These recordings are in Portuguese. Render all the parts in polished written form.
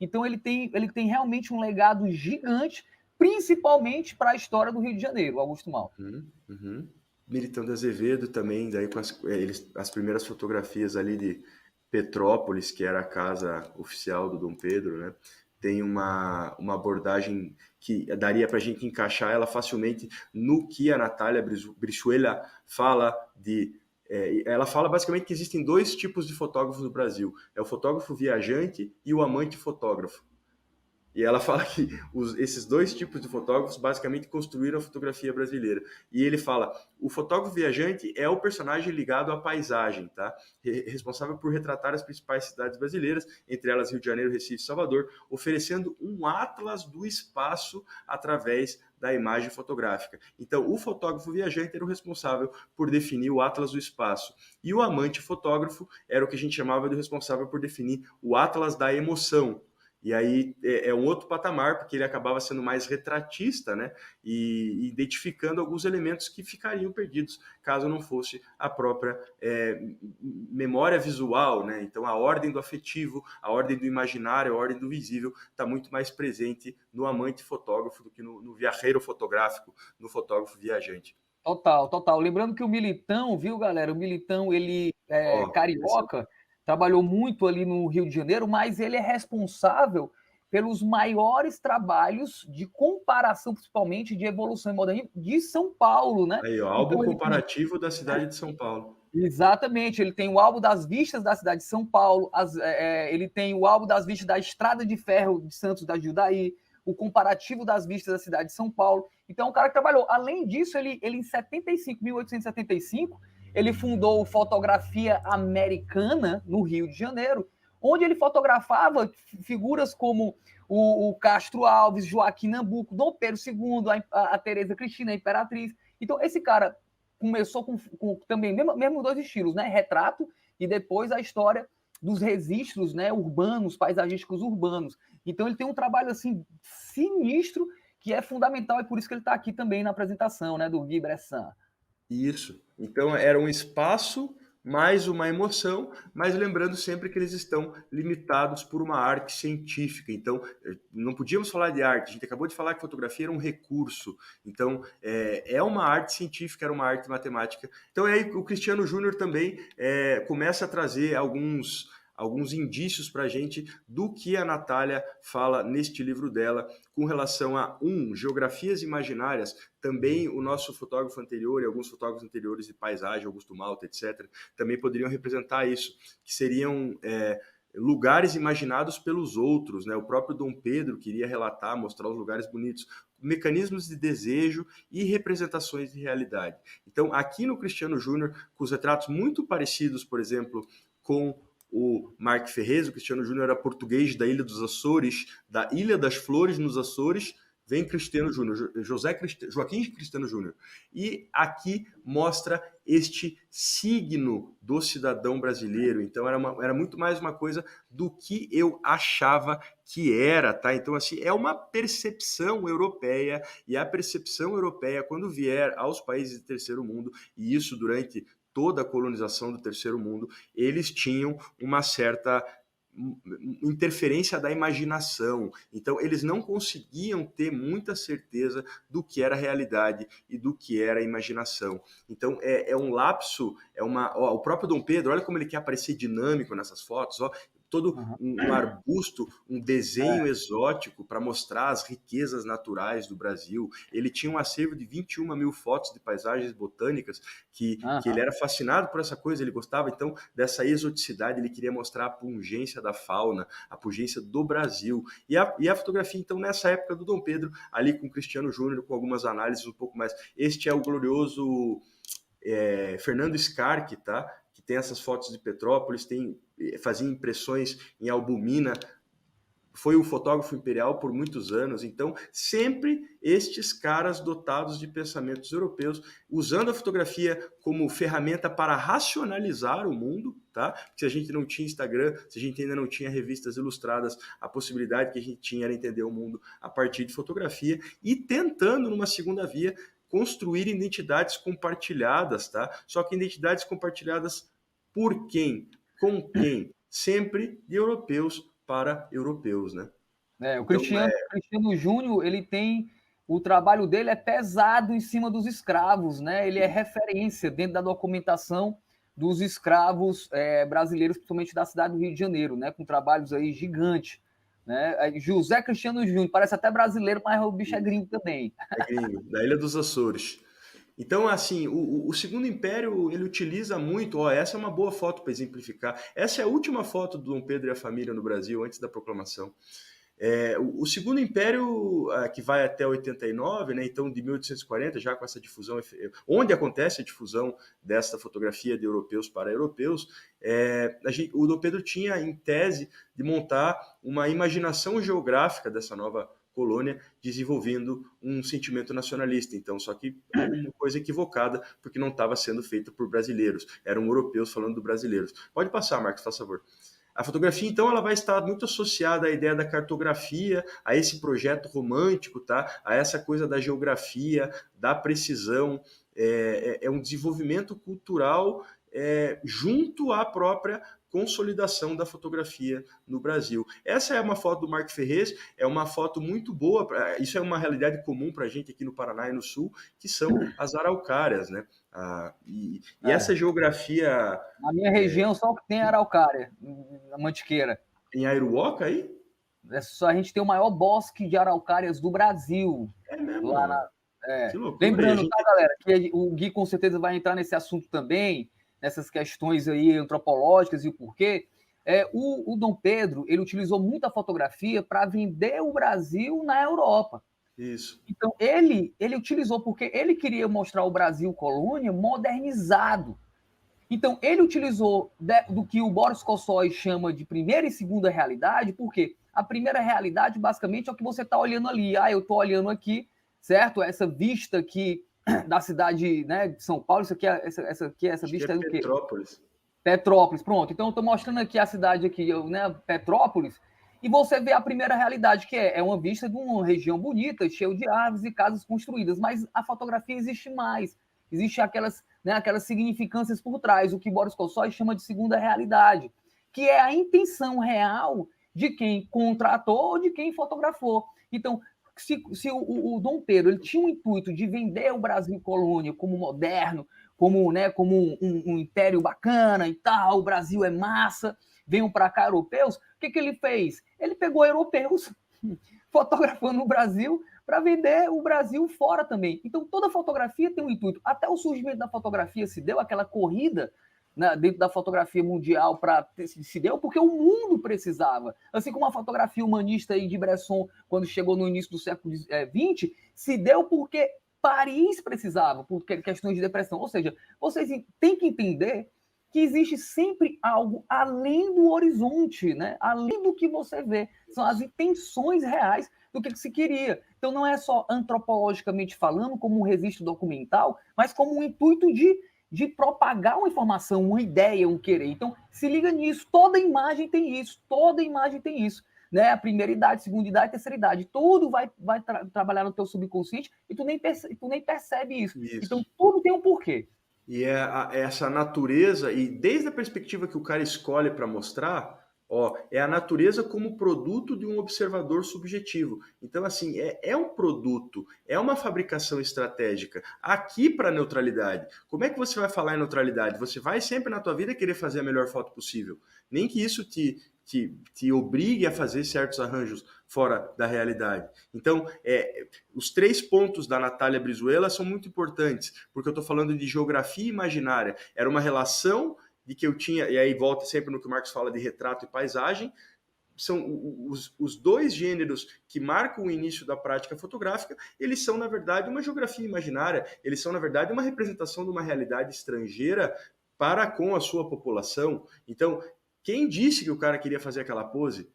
Então ele tem realmente um legado gigante, principalmente para a história do Rio de Janeiro, Augusto Mal. Uhum. Militão de Azevedo também, daí com as primeiras fotografias ali de Petrópolis, que era a casa oficial do Dom Pedro, né? Tem uma abordagem que daria para a gente encaixar ela facilmente no que a Natália Brizuela fala ela fala basicamente que existem dois tipos de fotógrafos no Brasil. É o fotógrafo viajante e o amante fotógrafo. E ela fala que esses dois tipos de fotógrafos basicamente construíram a fotografia brasileira. E ele fala, o fotógrafo viajante é o personagem ligado à paisagem, tá? Responsável por retratar as principais cidades brasileiras, entre elas Rio de Janeiro, Recife e Salvador, oferecendo um atlas do espaço através da imagem fotográfica. Então, o fotógrafo viajante era o responsável por definir o atlas do espaço. E o amante fotógrafo era o que a gente chamava de responsável por definir o atlas da emoção. E aí é um outro patamar, porque ele acabava sendo mais retratista, né? E identificando alguns elementos que ficariam perdidos caso não fosse a própria memória visual, né? Então a ordem do afetivo, a ordem do imaginário, a ordem do visível está muito mais presente no amante fotógrafo do que no viajeiro fotográfico, no fotógrafo viajante. Total, total. Lembrando que o Militão, viu, galera? O Militão, ele é Ó, carioca, trabalhou muito ali no Rio de Janeiro, mas ele é responsável pelos maiores trabalhos de comparação, principalmente de evolução e modernismo de São Paulo, né? aí, ó, álbum Então ele tem, comparativo da cidade de São Paulo. exatamente, ele tem o álbum das vistas da cidade de São Paulo, ele tem o álbum das vistas da Estrada de Ferro de Santos da Jundiaí, o comparativo das vistas da cidade de São Paulo. Então, é um cara que trabalhou. Além disso, ele em 1875, ele fundou Fotografia Americana no Rio de Janeiro, onde ele fotografava figuras como o Castro Alves, Joaquim Nabuco, Dom Pedro II, a Tereza Cristina, a Imperatriz. Então, esse cara começou com também mesmo dois estilos, né? Retrato e depois a história dos registros, né, urbanos, paisagísticos urbanos. Então ele tem um trabalho assim sinistro que é fundamental e por isso que ele está aqui também na apresentação, né, do Guy Bressan. Isso. Então era um espaço mais uma emoção, mas lembrando sempre que eles estão limitados por uma arte científica. Então, não podíamos falar de arte. A gente acabou de falar que fotografia era um recurso. Então, é uma arte científica, era uma arte matemática. Então, aí o Cristiano Júnior também começa a trazer alguns indícios para a gente do que a Natália fala neste livro dela com relação a, geografias imaginárias. Também o nosso fotógrafo anterior e alguns fotógrafos anteriores de paisagem, Augusto Malta, etc., também poderiam representar isso, que seriam lugares imaginados pelos outros, né? O próprio Dom Pedro queria relatar, mostrar os lugares bonitos, mecanismos de desejo e representações de realidade. Então, aqui no Cristiano Júnior, com os retratos muito parecidos, por exemplo, com o Mark Ferrez, o Cristiano Júnior era português da Ilha dos Açores, da Ilha das Flores nos Açores, vem Cristiano Júnior, Joaquim Cristiano Júnior. E aqui mostra este signo do cidadão brasileiro. Então era muito mais uma coisa do que eu achava que era, tá? Então assim, é uma percepção europeia, e a percepção europeia quando vier aos países de terceiro mundo, e isso durante toda a colonização do terceiro mundo, eles tinham uma certa interferência da imaginação. Então, eles não conseguiam ter muita certeza do que era realidade e do que era imaginação. Então, é um lapso, o próprio Dom Pedro, olha como ele quer aparecer dinâmico nessas fotos, ó, todo um arbusto, um desenho exótico para mostrar as riquezas naturais do Brasil. Ele tinha um acervo de 21 mil fotos de paisagens botânicas, que ele era fascinado por essa coisa, ele gostava então dessa exoticidade, ele queria mostrar a pungência da fauna, a pungência do Brasil. E a fotografia, então, nessa época do Dom Pedro, ali com o Cristiano Júnior, com algumas análises um pouco mais. Este é o glorioso Fernando Scarque, tá? Que tem essas fotos de Petrópolis, fazia impressões em albumina, foi um fotógrafo imperial por muitos anos. Então, sempre estes caras dotados de pensamentos europeus, usando a fotografia como ferramenta para racionalizar o mundo, tá? Porque se a gente não tinha Instagram, se a gente ainda não tinha revistas ilustradas, a possibilidade que a gente tinha era entender o mundo a partir de fotografia, e tentando, numa segunda via, construir identidades compartilhadas, tá? Só que identidades compartilhadas por quem? Com quem? Sempre de europeus para europeus, né? O Então, Cristiano Júnior, ele tem o trabalho dele é pesado em cima dos escravos, né? Ele é referência dentro da documentação dos escravos brasileiros, principalmente da cidade do Rio de Janeiro, né? Com trabalhos aí gigantes, né? José Cristiano Júnior, parece até brasileiro, mas o bicho é gringo também. é gringo, da Ilha dos Açores. Então, assim, o Segundo Império, ele utiliza muito, essa é uma boa foto para exemplificar. Essa é a última foto do Dom Pedro e a família no Brasil, antes da proclamação. O Segundo Império, que vai até 89, né, então de 1840, já com essa difusão, onde acontece a difusão desta fotografia de europeus para europeus, o Dom Pedro tinha em tese de montar uma imaginação geográfica dessa nova colônia, desenvolvendo um sentimento nacionalista. Então, só que uma coisa equivocada, porque não estava sendo feita por brasileiros, eram europeus falando do brasileiros. Pode passar, Marcos, por favor. A fotografia, então, ela vai estar muito associada à ideia da cartografia, a esse projeto romântico, tá? A essa coisa da geografia, da precisão. É um desenvolvimento cultural junto à própria consolidação da fotografia no Brasil. Essa é uma foto do Marco Ferrez, é uma foto muito boa, isso é uma realidade comum para a gente aqui no Paraná e no Sul, que são as araucárias, né? E essa geografia... Na minha região, só o que tem é araucária, na Mantiqueira. Em Airuoca aí? A gente tem o maior bosque de araucárias do Brasil. É mesmo, Lá mano. Que loucura. Lembrando, gente... tá, galera, que o Gui com certeza vai entrar nesse assunto também, nessas questões aí antropológicas e o porquê. O Dom Pedro, ele utilizou muita fotografia para vender o Brasil na Europa. Isso. Então, ele utilizou porque ele queria mostrar o Brasil colônia modernizado. Então, ele utilizou do que o Boris Kossoi chama de primeira e segunda realidade, porque a primeira realidade, basicamente, é o que você está olhando ali. Eu estou olhando aqui, certo? Essa vista aqui da cidade, né, de São Paulo, essa vista é do quê? Petrópolis. Petrópolis, pronto. Então, eu estou mostrando aqui a cidade aqui, né, Petrópolis, e você vê a primeira realidade, que é uma vista de uma região bonita, cheia de árvores e casas construídas, mas a fotografia existe mais. Existem aquelas significâncias por trás, o que Boris Kossoi chama de segunda realidade, que é a intenção real de quem contratou ou de quem fotografou. Então, se o Dom Pedro ele tinha o intuito de vender o Brasil colônia como moderno, como um império bacana e tal, o Brasil é massa, venham para cá europeus, o que ele fez? Ele pegou europeus fotografando o Brasil para vender o Brasil fora também. Então, toda fotografia tem um intuito. Até o surgimento da fotografia se deu, aquela corrida, né, dentro da fotografia mundial se deu porque o mundo precisava. Assim como a fotografia humanista aí de Bresson, quando chegou no início do século XX, se deu porque Paris precisava, por questões de depressão. Ou seja, vocês têm que entender que existe sempre algo além do horizonte, né? Além do que você vê. São as intenções reais do que se queria. Então, não é só antropologicamente falando, como um registro documental, mas como um intuito de propagar uma informação, uma ideia, um querer. Então, se liga nisso. Toda imagem tem isso. Toda imagem tem isso. Né? A primeira idade, segunda idade, terceira idade. Tudo vai trabalhar no teu subconsciente e tu nem percebe isso. Então, tudo tem um porquê. E essa natureza, e desde a perspectiva que o cara escolhe para mostrar, é a natureza como produto de um observador subjetivo. Então, assim, é um produto, é uma fabricação estratégica. Aqui para neutralidade. Como é que você vai falar em neutralidade? Você vai sempre na tua vida querer fazer a melhor foto possível. Nem que isso te obrigue a fazer certos arranjos fora da realidade. Então, os 3 pontos da Natália Brizuela são muito importantes, porque eu estou falando de geografia imaginária. Era uma relação de que eu tinha, e aí volta sempre no que o Marcos fala de retrato e paisagem, são os 2 gêneros que marcam o início da prática fotográfica, eles são, na verdade, uma geografia imaginária, eles são, na verdade, uma representação de uma realidade estrangeira para com a sua população. Então, quem disse que o cara queria fazer aquela pose?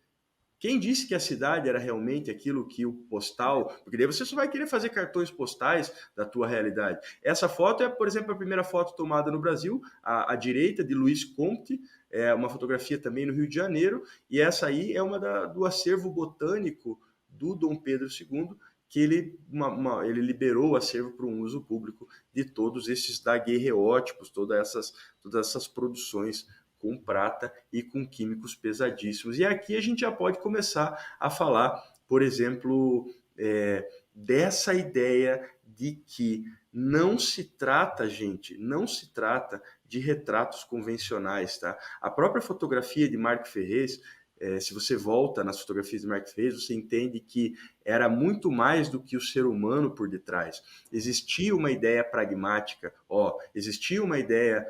Quem disse que a cidade era realmente aquilo que o postal... Porque daí você só vai querer fazer cartões postais da tua realidade. Essa foto é, por exemplo, a primeira foto tomada no Brasil, à direita, de Luiz Comte, é uma fotografia também no Rio de Janeiro, e essa aí é uma do acervo botânico do Dom Pedro II, que ele liberou o acervo para um uso público de todos esses daguerreótipos, todas essas produções com prata e com químicos pesadíssimos. E aqui a gente já pode começar a falar, por exemplo, dessa ideia de que não se trata, gente, não se trata de retratos convencionais, tá? A própria fotografia de Marc Ferrez, se você volta nas fotografias de Marc Ferrez, você entende que era muito mais do que o ser humano por detrás. Existia uma ideia pragmática, existia uma ideia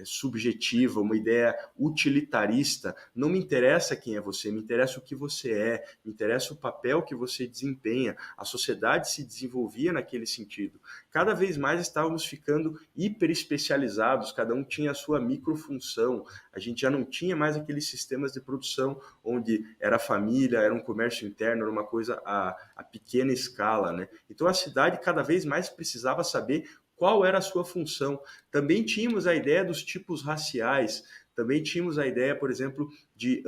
subjetiva, uma ideia utilitarista. Não me interessa quem é você, me interessa o que você é, me interessa o papel que você desempenha. A sociedade se desenvolvia naquele sentido. Cada vez mais estávamos ficando hiper especializados, cada um tinha a sua microfunção. A gente já não tinha mais aqueles sistemas de produção onde era família, era um comércio interno, era uma coisa a pequena escala, né? Então a cidade cada vez mais precisava saber qual era a sua função. Também tínhamos a ideia dos tipos raciais, também tínhamos a ideia, por exemplo, de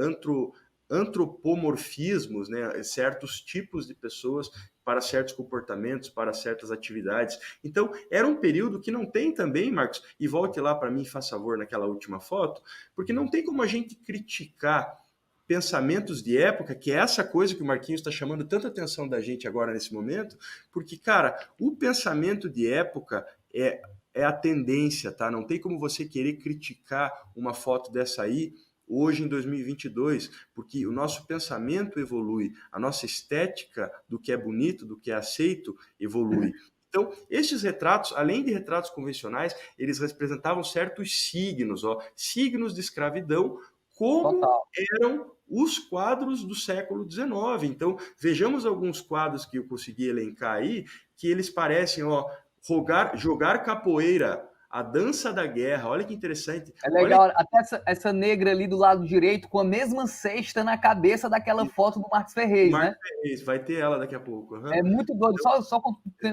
antropomorfismos, né? Certos tipos de pessoas para certos comportamentos, para certas atividades. Então, era um período que não tem também, Marcos, e volte lá para mim, faz favor, naquela última foto, porque não tem como a gente criticar pensamentos de época, que é essa coisa que o Marquinhos está chamando tanta atenção da gente agora nesse momento, porque, cara, o pensamento de época é a tendência, tá? Não tem como você querer criticar uma foto dessa aí hoje em 2022, porque o nosso pensamento evolui, a nossa estética do que é bonito, do que é aceito, evolui. Então, estes retratos, além de retratos convencionais, eles representavam certos signos, signos de escravidão, como Total. eram os quadros do século XIX. Então, vejamos alguns quadros que eu consegui elencar aí, que eles parecem, jogar capoeira, a dança da guerra. Olha que interessante. É legal, até essa negra ali do lado direito, com a mesma cesta na cabeça daquela foto do Marcos Ferrez, né? Ferrez, vai ter ela daqui a pouco. Uhum. É muito doido. Só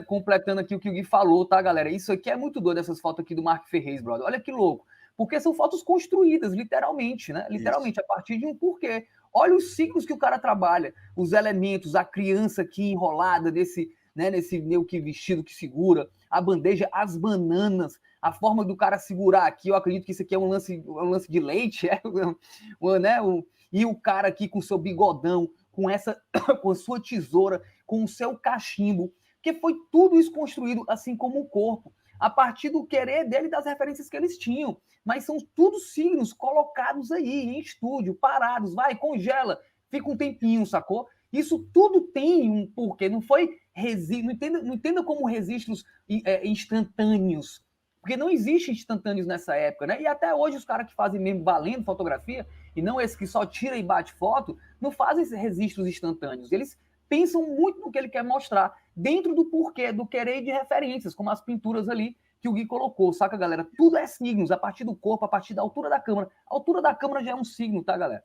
completando aqui o que o Gui falou, tá, galera? Isso aqui é muito doido, essas fotos aqui do Marc Ferrez, brother. Olha que louco. Porque são fotos construídas, literalmente, né? Literalmente, a partir de um porquê. Olha os ciclos que o cara trabalha, os elementos, a criança aqui enrolada nesse meio que vestido que segura, a bandeja, as bananas, a forma do cara segurar aqui, eu acredito que isso aqui é um lance de leite, né? E o cara aqui com seu bigodão, com a sua tesoura, com o seu cachimbo, que foi tudo isso construído assim como o corpo, a partir do querer dele e das referências que eles tinham. Mas são tudo signos colocados aí em estúdio, parados, vai, congela, fica um tempinho, sacou? Isso tudo tem um porquê, não foi não entenda como registros instantâneos, porque não existe instantâneos nessa época, né? E até hoje os caras que fazem mesmo valendo fotografia, e não esse que só tira e bate foto, não fazem esses registros instantâneos. Eles pensam muito no que ele quer mostrar, dentro do porquê, do querer de referências, como as pinturas ali que o Gui colocou, saca, galera? Tudo é signos, a partir do corpo, a partir da altura da câmera. A altura da câmera já é um signo, tá, galera?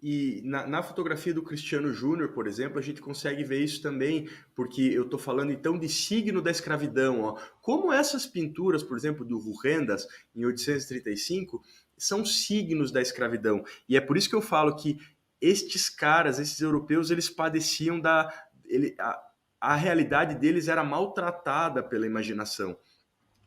E na fotografia do Cristiano Júnior, por exemplo, a gente consegue ver isso também, porque eu estou falando então de signo da escravidão. Como essas pinturas, por exemplo, do Rurrendas, em 835, são signos da escravidão. E é por isso que eu falo que estes caras, esses europeus, eles padeciam a realidade deles era maltratada pela imaginação.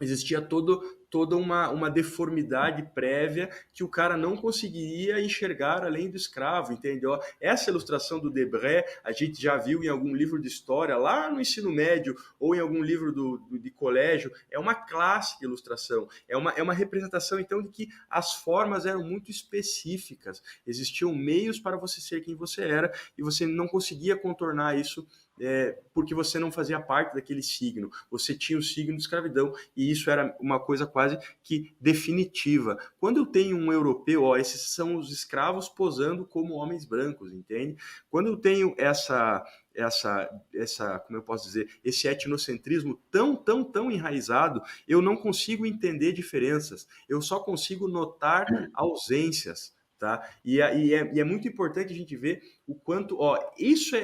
Existia toda uma deformidade prévia que o cara não conseguiria enxergar além do escravo, entende? Essa ilustração do Debré, a gente já viu em algum livro de história, lá no ensino médio, ou em algum livro de colégio, é uma clássica ilustração, é uma representação, então, de que as formas eram muito específicas, existiam meios para você ser quem você era, e você não conseguia contornar isso porque você não fazia parte daquele signo, você tinha o signo de escravidão, e isso era uma coisa quase que definitiva. Quando eu tenho um europeu, esses são os escravos posando como homens brancos, entende? Quando eu tenho como eu posso dizer, esse etnocentrismo tão enraizado, eu não consigo entender diferenças, eu só consigo notar ausências. Tá? E é muito importante a gente ver o quanto, isso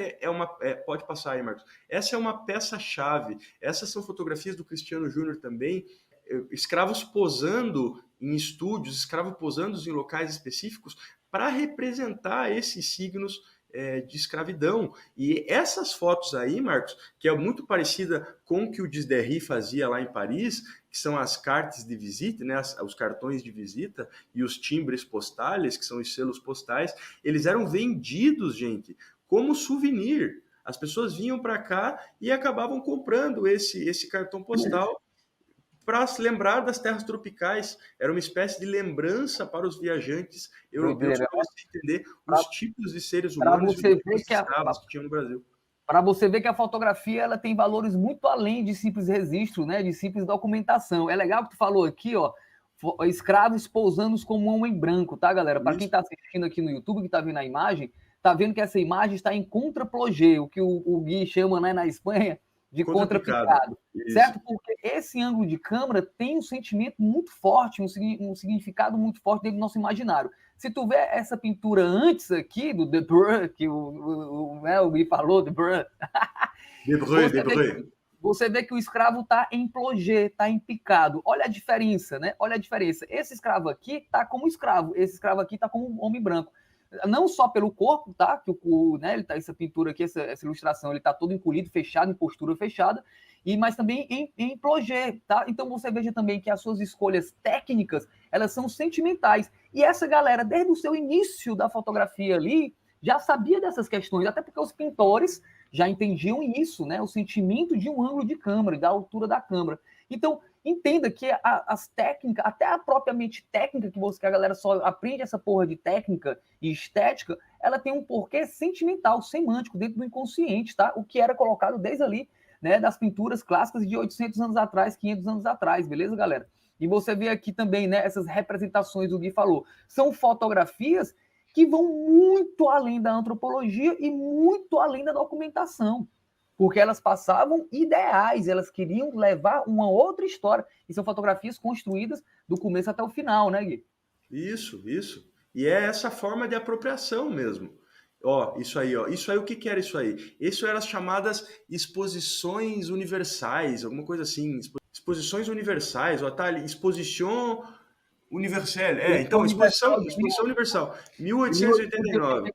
pode passar aí, Marcos, essa é uma peça-chave, essas são fotografias do Cristiano Júnior também, escravos posando em estúdios, escravos posando em locais específicos para representar esses signos de escravidão. E essas fotos aí, Marcos, que é muito parecida com o que o Desderry fazia lá em Paris, que são as cartas de visita, né, os cartões de visita e os timbres postais, que são os selos postais, eles eram vendidos, gente, como souvenir. As pessoas vinham para cá e acabavam comprando esse cartão postal para se lembrar das terras tropicais. Era uma espécie de lembrança para os viajantes europeus, Doideira. para você entender os tipos de seres Para humanos e você os ver tipos de que escravos que tinham no Brasil. para você ver que a fotografia ela tem valores muito além de simples registro, né? De simples documentação. É legal que tu falou aqui, ó, escravos pousando como um homem branco, tá, galera? Para quem está assistindo aqui no YouTube, que está vendo a imagem, tá vendo que essa imagem está em contraplongé, o que o Gui chama, né, na Espanha de contrapicado, certo? Porque esse ângulo de câmera tem um sentimento muito forte, um significado muito forte dentro do nosso imaginário. Se tu vê essa pintura antes aqui, do De Bruyne, que o Gui falou, De Bruyne, você vê que o escravo está em plongé, está em picado. Olha a diferença, né? Olha a diferença. Esse escravo aqui está como escravo, esse escravo aqui está como um homem branco. Não só pelo corpo, tá? Que né, ele tá, essa pintura aqui, essa ilustração, ele está todo encolhido, fechado, em postura fechada, mas também em plongé, tá? Então você veja também que as suas escolhas técnicas, elas são sentimentais. E essa galera, desde o seu início da fotografia ali, já sabia dessas questões, até porque os pintores já entendiam isso, né? O sentimento de um ângulo de câmera, da altura da câmera. Então, entenda que as técnicas, até a propriamente técnica que a galera só aprende essa porra de técnica e estética, ela tem um porquê sentimental, semântico, dentro do inconsciente, tá? O que era colocado desde ali, né, das pinturas clássicas de 800 anos atrás, 500 anos atrás, beleza, galera? E você vê aqui também, né, essas representações, o Gui falou, são fotografias que vão muito além da antropologia e muito além da documentação, porque elas passavam ideais, elas queriam levar uma outra história, e são fotografias construídas do começo até o final, né, Gui? Isso. E é essa forma de apropriação mesmo. Ó, isso aí, o que era isso aí? Isso eram as chamadas exposições universais, alguma coisa assim, exposições universais, ó, tá ali, exposition universelle, então, exposição universal, 1889.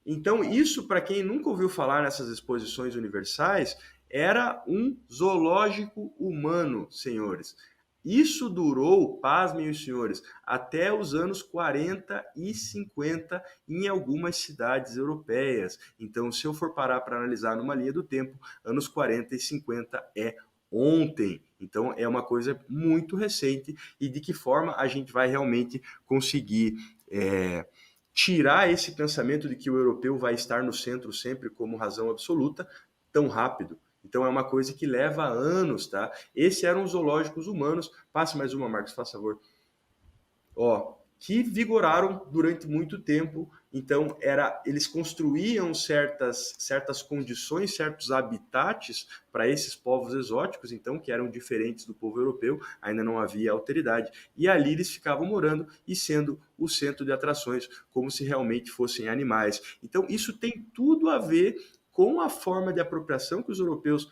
Então, isso, para quem nunca ouviu falar nessas exposições universais, era um zoológico humano, senhores. Isso durou, pasmem os senhores, até os anos 40 e 50 em algumas cidades europeias. Então, se eu for parar para analisar numa linha do tempo, anos 40 e 50 é ontem. Então, é uma coisa muito recente e de que forma a gente vai realmente conseguir tirar esse pensamento de que o europeu vai estar no centro sempre como razão absoluta tão rápido. Então é uma coisa que leva anos, tá? Esses eram os zoológicos humanos. Passe mais uma, Marcos, faz favor. Ó, que vigoraram durante muito tempo. Então eles construíam certas condições, certos habitats para esses povos exóticos, então que eram diferentes do povo europeu. Ainda não havia alteridade. E ali eles ficavam morando e sendo o centro de atrações, como se realmente fossem animais. Então isso tem tudo a ver com a forma de apropriação que os europeus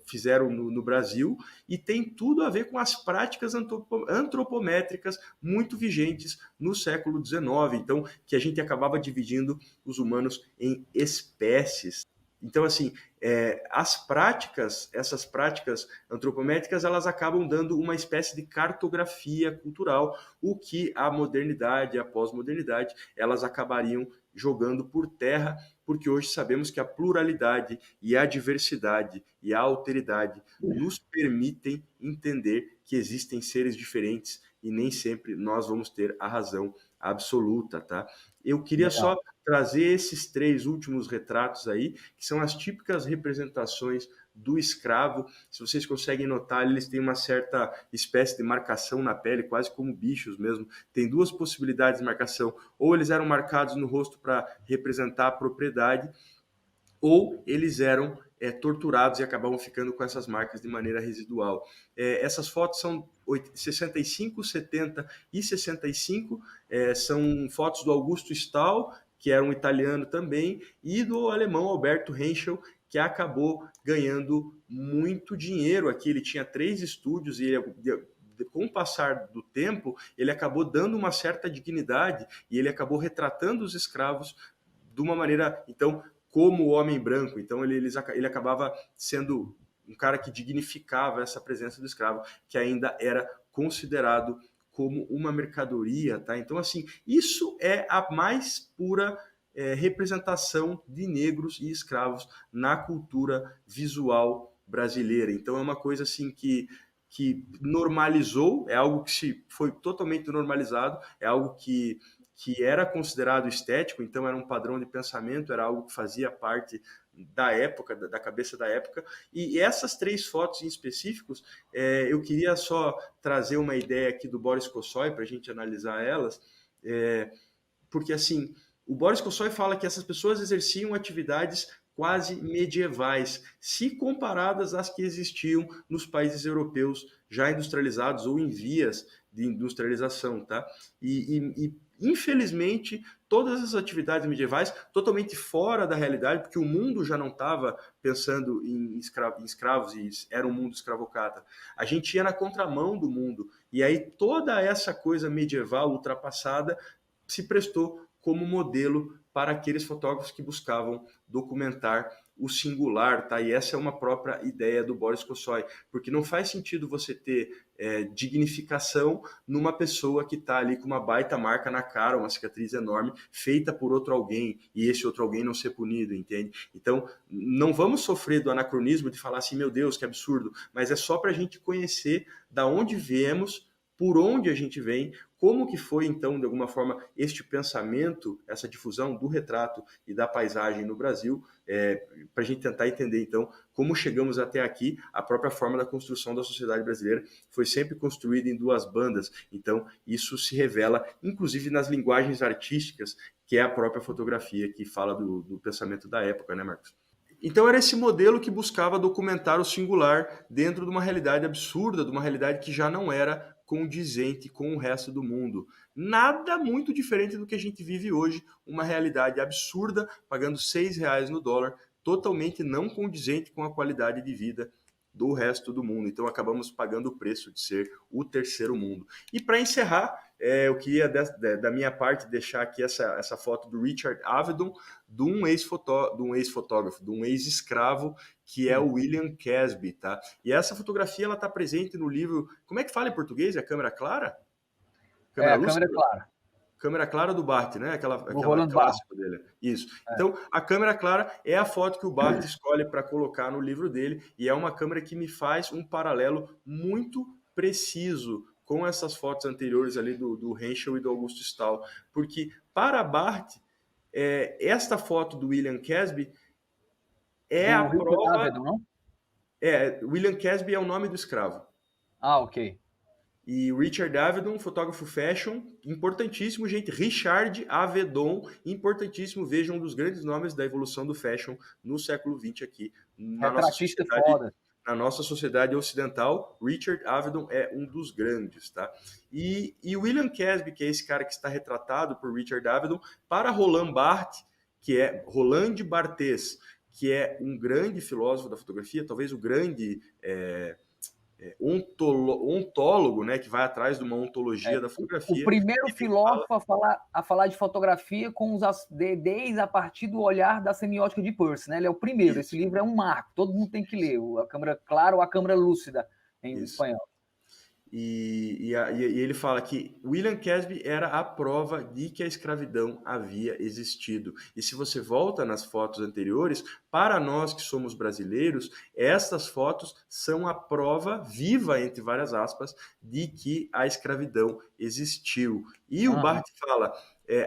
fizeram no Brasil, e tem tudo a ver com as práticas antropométricas muito vigentes no século XIX, então, que a gente acabava dividindo os humanos em espécies. Então, assim, essas práticas antropométricas, elas acabam dando uma espécie de cartografia cultural, o que a modernidade e a pós-modernidade, elas acabariam jogando por terra, porque hoje sabemos que a pluralidade e a diversidade e a alteridade nos permitem entender que existem seres diferentes e nem sempre nós vamos ter a razão absoluta, tá? Eu queria só trazer esses 3 últimos retratos aí, que são as típicas representações do escravo. Se vocês conseguem notar, eles têm uma certa espécie de marcação na pele, quase como bichos mesmo. Tem 2 possibilidades de marcação. Ou eles eram marcados no rosto para representar a propriedade, ou eles eram torturados e acabavam ficando com essas marcas de maneira residual. Essas fotos são 65, 70 e 65, são fotos do Augusto Stahl, que era um italiano também, e do alemão Alberto Henschel, que acabou ganhando muito dinheiro aqui. Ele tinha 3 estúdios e com o passar do tempo, ele acabou dando uma certa dignidade e ele acabou retratando os escravos de uma maneira, então, como o homem branco. Então ele acabava sendo um cara que dignificava essa presença do escravo, que ainda era considerado como uma mercadoria, tá? Então, assim, isso é a mais pura representação de negros e escravos na cultura visual brasileira. Então, é uma coisa assim que normalizou, é algo que foi totalmente normalizado, é algo que era considerado estético, então era um padrão de pensamento, era algo que fazia parte da época, da cabeça da época. E essas 3 fotos em específicos, eu queria só trazer uma ideia aqui do Boris Kosoy para a gente analisar elas, porque assim, o Boris Kosoy fala que essas pessoas exerciam atividades quase medievais, se comparadas às que existiam nos países europeus já industrializados ou em vias de industrialização, tá? E infelizmente, todas as atividades medievais totalmente fora da realidade, porque o mundo já não estava pensando em escravos e era um mundo escravocrata. A gente ia na contramão do mundo, e aí toda essa coisa medieval ultrapassada se prestou como modelo para aqueles fotógrafos que buscavam documentar o singular, tá? E essa é uma própria ideia do Boris Kosoy, porque não faz sentido você ter dignificação numa pessoa que está ali com uma baita marca na cara, uma cicatriz enorme, feita por outro alguém, e esse outro alguém não ser punido, entende? Então, não vamos sofrer do anacronismo de falar assim, meu Deus, que absurdo, mas é só para a gente conhecer da onde viemos, por onde a gente vem, como que foi, então, de alguma forma, este pensamento, essa difusão do retrato e da paisagem no Brasil, para a gente tentar entender, então, como chegamos até aqui. A própria forma da construção da sociedade brasileira foi sempre construída em 2 bandas. Então, isso se revela, inclusive, nas linguagens artísticas, que é a própria fotografia, que fala do pensamento da época, né, Marcos? Então era esse modelo que buscava documentar o singular dentro de uma realidade absurda, de uma realidade que já não era condizente com o resto do mundo. Nada muito diferente do que a gente vive hoje, uma realidade absurda, pagando R$ 6 no dólar, totalmente não condizente com a qualidade de vida do resto do mundo. Então acabamos pagando o preço de ser o terceiro mundo. E para encerrar, eu queria da minha parte deixar aqui essa foto do Richard Avedon, de um ex-fotógrafo, de um ex-escravo, que é o William Casby, tá? E essa fotografia ela está presente no livro. Como é que fala em português? É a câmera clara? A câmera clara. Câmera clara do Barthes, né? Aquela Roland clássico dele. Isso. É. Então, a câmera clara é a foto que o Barthes escolhe para colocar no livro dele, e é uma câmera que me faz um paralelo muito preciso com essas fotos anteriores ali do Henschel e do Augusto Stahl. Porque, para Barthes, esta foto do William Casby é a prova... Avedon, não? William Casby é o nome do escravo. Ah, ok. E Richard Avedon, fotógrafo fashion, importantíssimo, gente. Richard Avedon, importantíssimo. Vejam um dos grandes nomes da evolução do fashion no século XX aqui. Retratista foda. Na nossa sociedade ocidental, Richard Avedon é um dos grandes, tá? E William Casby, que é esse cara que está retratado por Richard Avedon, para Roland Barthes, que é Roland Barthes, que é um grande filósofo da fotografia, talvez o grande... ontólogo, né, que vai atrás de uma ontologia da fotografia. O primeiro filósofo a falar de fotografia desde a partir do olhar da semiótica de Peirce, né? Ele é o primeiro. Isso. Esse livro é um marco, todo mundo tem que ler. A câmera clara ou a câmera lúcida, em espanhol. E ele fala que William Casby era a prova de que a escravidão havia existido. E se você volta nas fotos anteriores, para nós que somos brasileiros, estas fotos são a prova viva, entre várias aspas, de que a escravidão existiu. E o Barthes fala...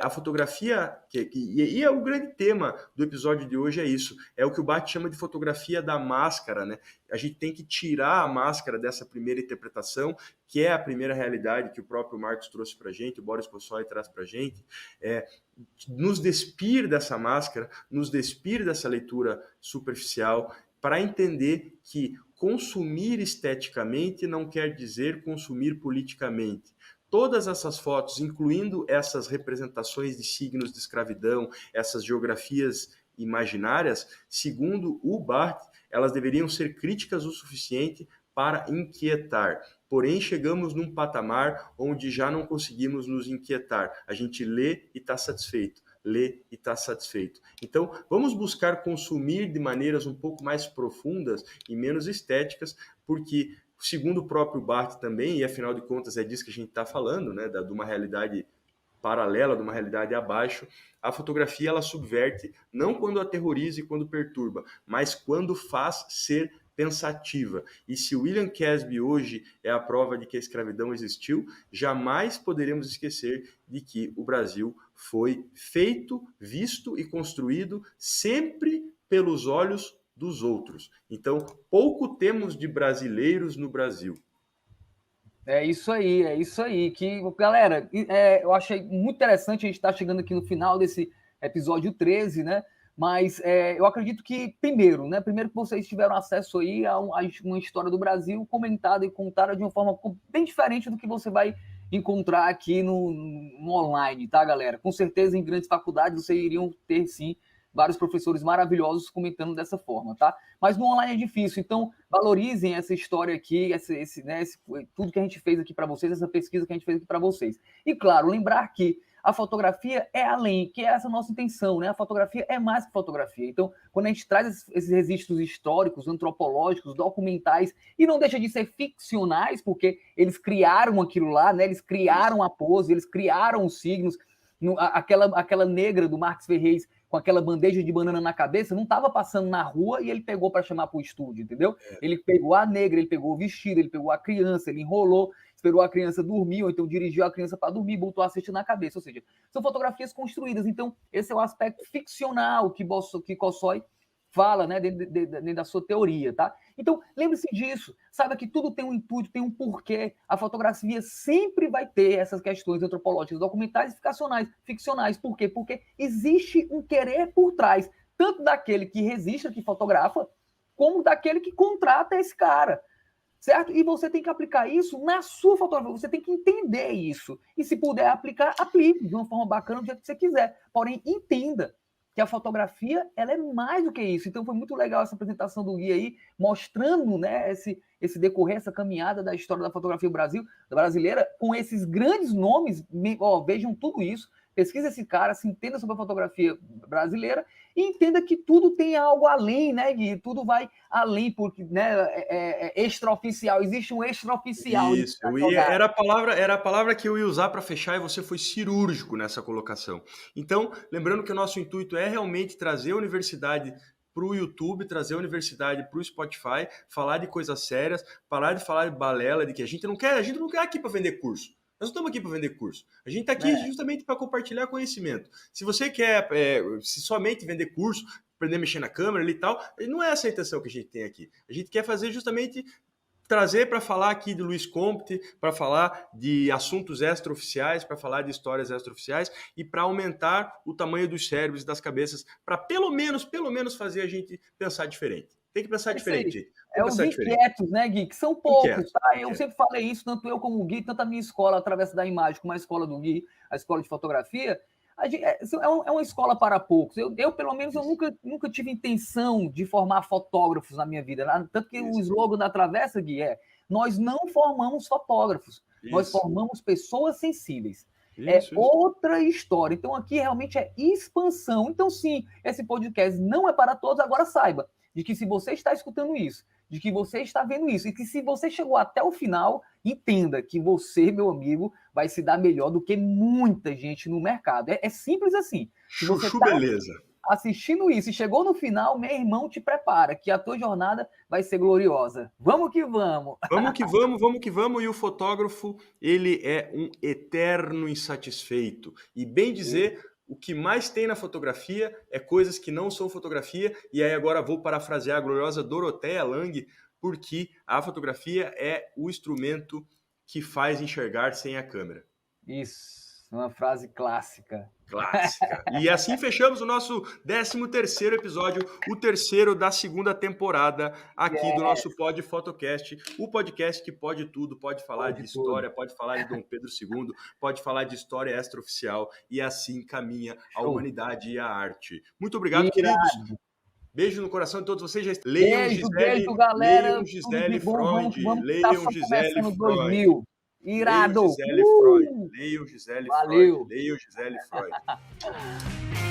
a fotografia, e é o grande tema do episódio de hoje, é isso, é o que o Barthes chama de fotografia da máscara, né? A gente tem que tirar a máscara dessa primeira interpretação, que é a primeira realidade que o próprio Marcos trouxe para a gente, o Boris Kosoy traz para a gente, nos despir dessa máscara, nos despir dessa leitura superficial, para entender que consumir esteticamente não quer dizer consumir politicamente. Todas essas fotos, incluindo essas representações de signos de escravidão, essas geografias imaginárias, segundo o Barthes, elas deveriam ser críticas o suficiente para inquietar. Porém, chegamos num patamar onde já não conseguimos nos inquietar. A gente lê e está satisfeito. lê e está satisfeito. Então, vamos buscar consumir de maneiras um pouco mais profundas e menos estéticas, porque, segundo o próprio Barthes também, e afinal de contas é disso que a gente está falando, né, de uma realidade paralela, de uma realidade abaixo, a fotografia ela subverte, não quando aterroriza e quando perturba, mas quando faz ser pensativa. E se William Casby hoje é a prova de que a escravidão existiu, jamais poderemos esquecer de que o Brasil foi feito, visto e construído sempre pelos olhos dos outros. Então, pouco temos de brasileiros no Brasil. É isso aí. Que, galera, eu achei muito interessante, a gente está chegando aqui no final desse episódio 13, né? Mas eu acredito que, primeiro que vocês tiveram acesso aí a uma história do Brasil comentada e contada de uma forma bem diferente do que você vai encontrar aqui no online, tá, galera? Com certeza, em grandes faculdades, vocês iriam ter, sim, vários professores maravilhosos comentando dessa forma, tá? Mas no online é difícil, então valorizem essa história aqui, tudo que a gente fez aqui para vocês, essa pesquisa que a gente fez aqui para vocês. E claro, lembrar que a fotografia é além, que é essa nossa intenção, né? A fotografia é mais que fotografia. Então, quando a gente traz esses registros históricos, antropológicos, documentais, e não deixa de ser ficcionais, porque eles criaram aquilo lá, né? Eles criaram a pose, eles criaram os signos. Aquela negra do Marcos Ferrez com aquela bandeja de banana na cabeça, não estava passando na rua e ele pegou para chamar para o estúdio, entendeu? Ele pegou a negra, ele pegou o vestido, ele pegou a criança, ele enrolou, esperou a criança dormir, ou então dirigiu a criança para dormir, botou a cesta na cabeça. Ou seja, são fotografias construídas. Então, esse é o aspecto ficcional que Kossói fala, né, dentro da sua teoria, tá? Então, lembre-se disso. Saiba que tudo tem um intuito, tem um porquê. A fotografia sempre vai ter essas questões antropológicas, documentais e ficcionais. Por quê? Porque existe um querer por trás, tanto daquele que registra, que fotografa, como daquele que contrata esse cara. Certo? E você tem que aplicar isso na sua fotografia, você tem que entender isso. E se puder aplicar, aplique de uma forma bacana, do jeito que você quiser. Porém, entenda que a fotografia ela é mais do que isso. Então foi muito legal essa apresentação do Gui aí, mostrando, né, esse decorrer, essa caminhada da história da fotografia brasileira, com esses grandes nomes. Vejam tudo isso, pesquisa esse cara, se entenda sobre a fotografia brasileira e entenda que tudo tem algo além, né, Gui? Tudo vai além, porque, né, extraoficial, existe um extraoficial. Isso, era a palavra que eu ia usar para fechar e você foi cirúrgico nessa colocação. Então, lembrando que o nosso intuito é realmente trazer a universidade para o YouTube, trazer a universidade para o Spotify, falar de coisas sérias, parar de falar de balela, de que a gente não quer aqui para vender curso. Nós não estamos aqui para vender curso. A gente está aqui justamente para compartilhar conhecimento. Se você quer se somente vender curso, aprender a mexer na câmera e tal, não é essa a intenção que a gente tem aqui. A gente quer fazer justamente trazer para falar aqui de Luiz Compte, para falar de assuntos extraoficiais, para falar de histórias extraoficiais e para aumentar o tamanho dos cérebros e das cabeças, para pelo menos fazer a gente pensar diferente. Tem que pensar diferente, gente. Os inquietos, né, Gui? Que são poucos, tá? Eu sempre falei isso, tanto eu como o Gui, tanto a minha escola, através da imagem, como a escola do Gui, a escola de fotografia, é uma escola para poucos. Eu pelo menos, eu nunca tive intenção de formar fotógrafos na minha vida. Tanto que o slogan da Travessa, Gui, nós não formamos fotógrafos, nós formamos pessoas sensíveis. Outra história. Então aqui realmente é expansão. Então sim, esse podcast não é para todos. Agora saiba de que se você está escutando isso, de que você está vendo isso, e que se você chegou até o final, entenda que você, meu amigo, vai se dar melhor do que muita gente no mercado. É simples assim. Se você Chuchu, beleza. Assistindo isso e chegou no final, meu irmão, te prepara, que a tua jornada vai ser gloriosa. Vamos que vamos! Vamos que vamos. E o fotógrafo, ele é um eterno insatisfeito. E bem dizer, o que mais tem na fotografia é coisas que não são fotografia. E aí agora vou parafrasear a gloriosa Dorothea Lange, porque a fotografia é o instrumento que faz enxergar sem a câmera. Isso, uma frase clássica. Clássica. E assim fechamos o nosso 13º episódio, o terceiro da segunda temporada aqui do nosso Pod Fotocast, o podcast que pode tudo, pode falar de história, pode falar de Dom Pedro II, pode falar de história extraoficial e assim caminha a humanidade e a arte. Muito obrigado, queridos. Beijo no coração de todos vocês. Leiam Gisele, galera. Leiam Gisele Freud. Leiam Gisele Freud. Irado! Leio Gisele Freud. Leio Gisele Valeu. Freud. Leio Gisele Freud.